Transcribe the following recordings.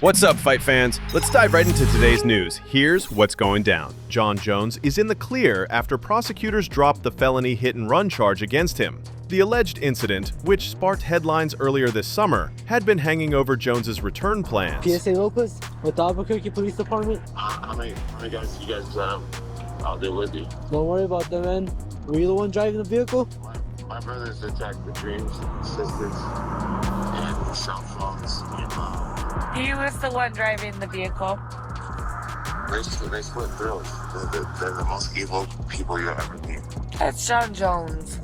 What's up, fight fans? Let's dive right into today's news. Here's what's going down. Jon Jones is in the clear after prosecutors dropped the felony hit-and-run charge against him. The alleged incident, which sparked headlines earlier this summer, had been hanging over Jones's return plans. PSA Lopez with the Albuquerque Police Department. How many guys you guys out there with you? Don't worry about them, man. Were you the one driving the vehicle? My brothers attacked the dreams, assistants, and the cell phones. He was the one driving the vehicle. They split through. They're the most evil people you'll ever meet. That's Jon Jones.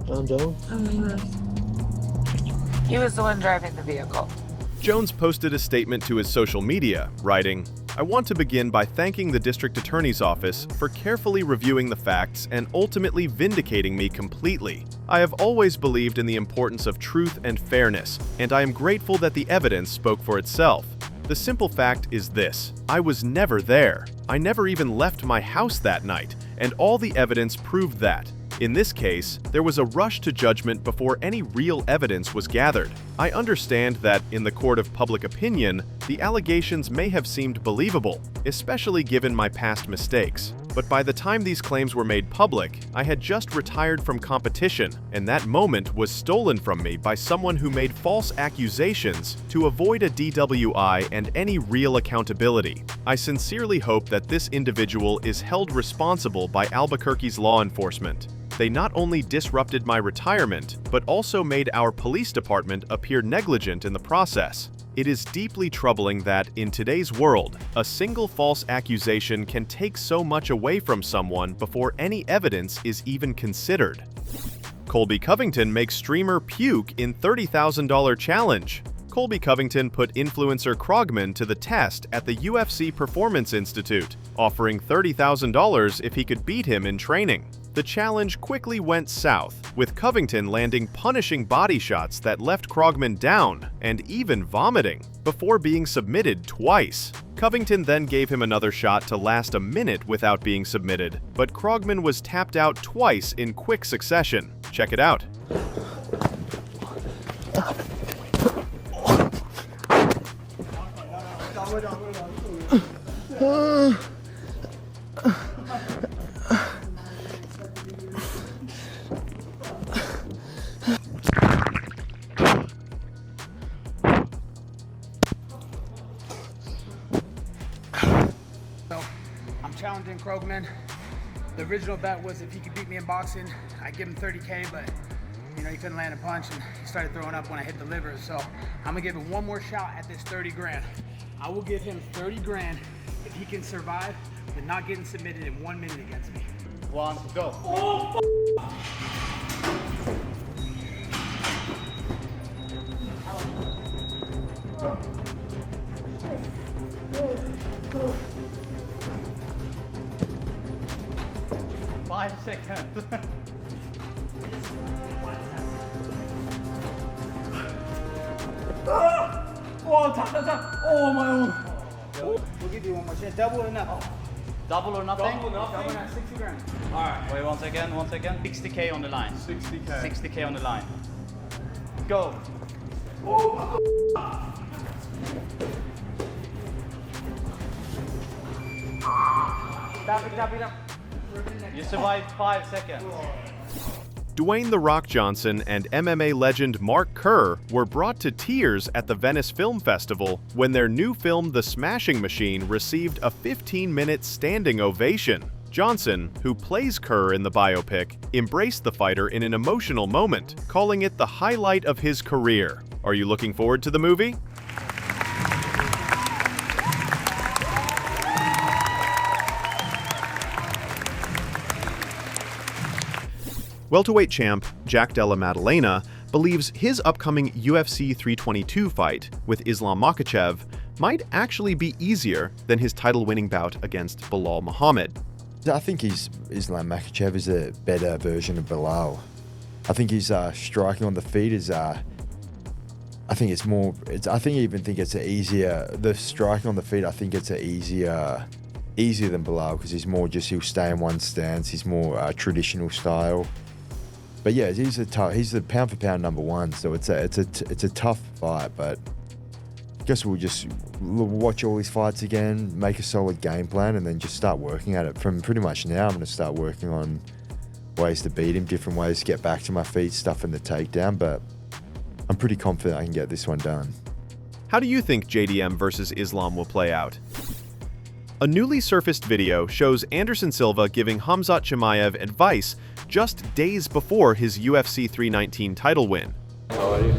Jon Jones? Mm-hmm. He was the one driving the vehicle. Jones posted a statement to his social media, writing, "I want to begin by thanking the District Attorney's Office for carefully reviewing the facts and ultimately vindicating me completely. I have always believed in the importance of truth and fairness, and I am grateful that the evidence spoke for itself. The simple fact is this: I was never there. I never even left my house that night, and all the evidence proved that. In this case, there was a rush to judgment before any real evidence was gathered. I understand that, in the court of public opinion, the allegations may have seemed believable, especially given my past mistakes. But by the time these claims were made public, I had just retired from competition, and that moment was stolen from me by someone who made false accusations to avoid a DWI and any real accountability. I sincerely hope that this individual is held responsible by Albuquerque's law enforcement. They not only disrupted my retirement, but also made our police department appear negligent in the process. It is deeply troubling that, in today's world, a single false accusation can take so much away from someone before any evidence is even considered." Colby Covington makes streamer Puke in $30,000 challenge. Colby Covington put influencer Krogman to the test at the UFC Performance Institute, offering $30,000 if he could beat him in training. The challenge quickly went south, with Covington landing punishing body shots that left Krogman down and even vomiting, before being submitted twice. Covington then gave him another shot to last a minute without being submitted, but Krogman was tapped out twice in quick succession. Check it out. I'm challenging Krogman. The original bet was if he could beat me in boxing, I'd give him 30K, but he couldn't land a punch and he started throwing up when I hit the liver. So I'm gonna give him one more shot at this 30 grand. I will give him 30 grand if he can survive with not getting submitted in 1 minute against me. One, go. Oh, Five seconds. oh, top. Oh, my own. We'll give you one more chance. Double or nothing. Double or nothing? Double or 60 grand. All right, wait 1 second, 1 second. 60K on the line. 60K. 60K on the line. Go. Stop it. You survived 5 seconds. Dwayne "The Rock" Johnson and MMA legend Mark Kerr were brought to tears at the Venice Film Festival when their new film The Smashing Machine received a 15-minute standing ovation. Johnson, who plays Kerr in the biopic, embraced the fighter in an emotional moment, calling it the highlight of his career. Are you looking forward to the movie? Welterweight champ Della Maddalena believes his upcoming UFC 322 fight with Islam Makhachev might actually be easier than his title-winning bout against Belal Muhammad. I think Islam Makhachev is a better version of Belal. I think his striking on the feet is I even think it's easier. The striking on the feet, I think it's easier than Belal because he'll stay in one stance. He's more traditional style. But yeah, he's the pound for pound number one. So it's a tough fight. But I guess we'll just watch all his fights again, make a solid game plan, and then just start working at it. From pretty much now, I'm going to start working on ways to beat him, different ways to get back to my feet, stuff in the takedown, but I'm pretty confident I can get this one done. How do you think JDM versus Islam will play out? A newly surfaced video shows Anderson Silva giving Khamzat Chimaev advice just days before his UFC 319 title win. How are you?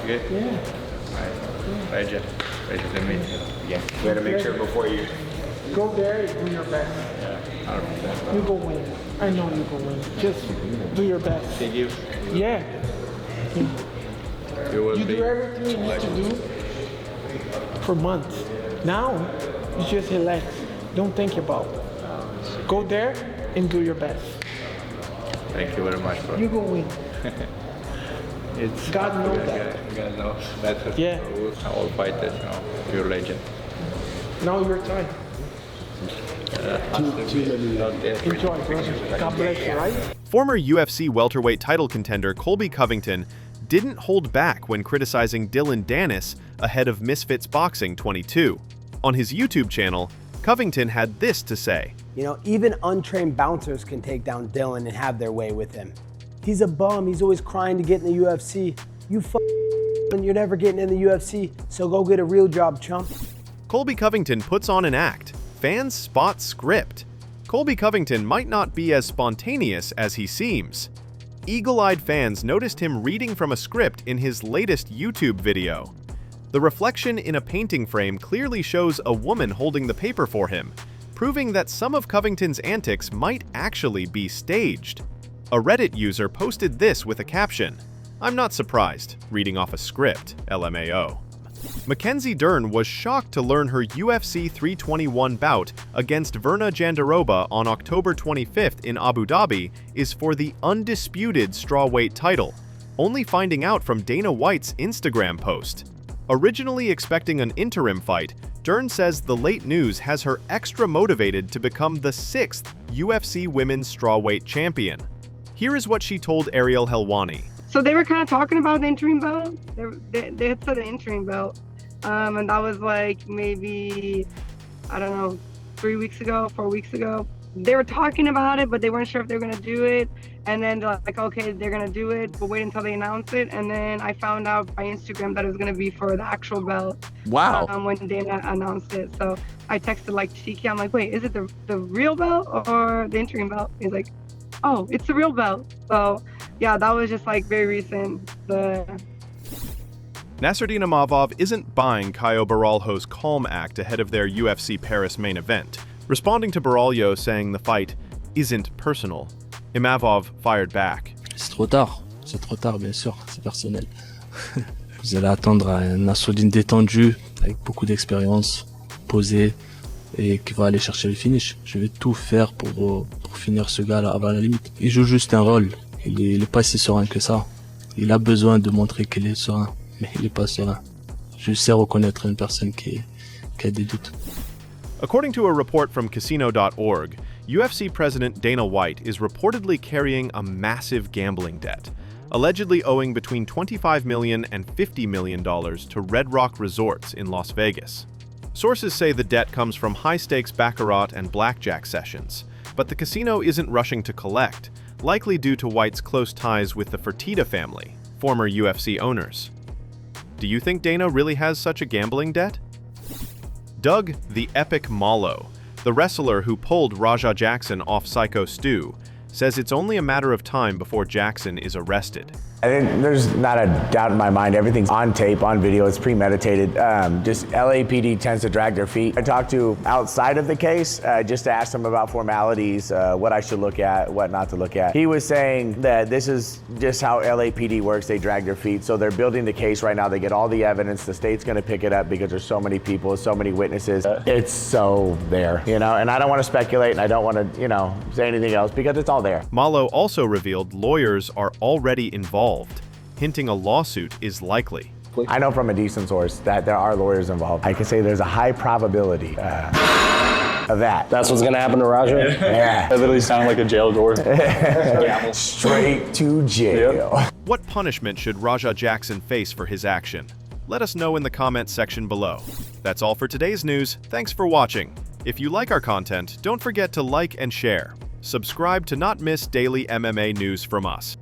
Good? Yeah. Pleasure to meet you. Yeah. You gotta make sure before you go there and do your best. Yeah. 100%. You go win. I know you go win. Just do your best. Thank you. Yeah. You do everything you need to do for months. Now, you just relax. Don't think about it. Go there and do your best. Thank you very much, bro. You go win. It's God knows that. God knows better. Yeah. All fighters, you're a legend. Now your time. Enjoy, brother. God bless you, right? Former UFC welterweight title contender Colby Covington didn't hold back when criticizing Dillon Danis ahead of Misfits Boxing 22. On his YouTube channel, Covington had this to say. You know, even untrained bouncers can take down Dillon and have their way with him. He's a bum, he's always crying to get in the UFC. You and you're never getting in the UFC, so go get a real job, chump. Colby Covington puts on an act. Fans spot script. Colby Covington might not be as spontaneous as he seems. Eagle-eyed fans noticed him reading from a script in his latest YouTube video. The reflection in a painting frame clearly shows a woman holding the paper for him, proving that some of Covington's antics might actually be staged. A Reddit user posted this with a caption, "I'm not surprised, reading off a script, LMAO." Mackenzie Dern was shocked to learn her UFC 321 bout against Verna Jandiroba on October 25th in Abu Dhabi is for the undisputed strawweight title, only finding out from Dana White's Instagram post. Originally expecting an interim fight, Dern says the late news has her extra motivated to become the 6th UFC Women's Strawweight Champion. Here is what she told Ariel Helwani. So they were kind of talking about the interim belt. They had said an interim belt. And that was like maybe, I don't know, 4 weeks ago. They were talking about it, but they weren't sure if they were going to do it. And then they're like, okay, they're going to do it, but wait until they announce it. And then I found out by Instagram that it was going to be for the actual belt. Wow. When Dana announced it. So I texted like TK, I'm like, wait, is it the real belt or the interim belt? He's like, oh, it's the real belt. So yeah, that was just like very recent. Nasruddin Imavov isn't buying Caio Borralho's calm act ahead of their UFC Paris main event. Responding to Borralho saying the fight isn't personal, Imavov fired back. C'est trop tard, bien sûr, c'est personnel. Vous allez attendre un Nasruddin détendu, avec beaucoup d'expérience, posé, et qui va aller chercher le finish. Je vais tout faire pour finir ce gars-là avant la limite. Il joue juste un rôle, il est pas si serein que ça. Il a besoin de montrer qu'il est serein, mais il est pas serein. Je sais reconnaître une personne qui a des doutes. According to a report from Casino.org, UFC President Dana White is reportedly carrying a massive gambling debt, allegedly owing between $25 million and $50 million to Red Rock Resorts in Las Vegas. Sources say the debt comes from high-stakes baccarat and blackjack sessions, but the casino isn't rushing to collect, likely due to White's close ties with the Fertitta family, former UFC owners. Do you think Dana really has such a gambling debt? Doug the Epic Malo, the wrestler who pulled Raja Jackson off Psycho Stu, says it's only a matter of time before Jackson is arrested. I think there's not a doubt in my mind. Everything's on tape, on video. It's premeditated. Just LAPD tends to drag their feet. I talked to outside of the case just to ask them about formalities, what I should look at, what not to look at. He was saying that this is just how LAPD works. They drag their feet. So they're building the case right now. They get all the evidence. The state's going to pick it up because there's so many people, so many witnesses. It's so there, and I don't want to speculate and I don't want to, say anything else because it's all there. Malo also revealed lawyers are already involved, hinting a lawsuit is likely. I know from a decent source that there are lawyers involved. I can say there's a high probability of that. That's what's gonna happen to Raja? Yeah. That literally sounded like a jail door. Straight to jail. Yep. What punishment should Raja Jackson face for his action? Let us know in the comments section below. That's all for today's news. Thanks for watching. If you like our content, don't forget to like and share. Subscribe to not miss daily MMA news from us.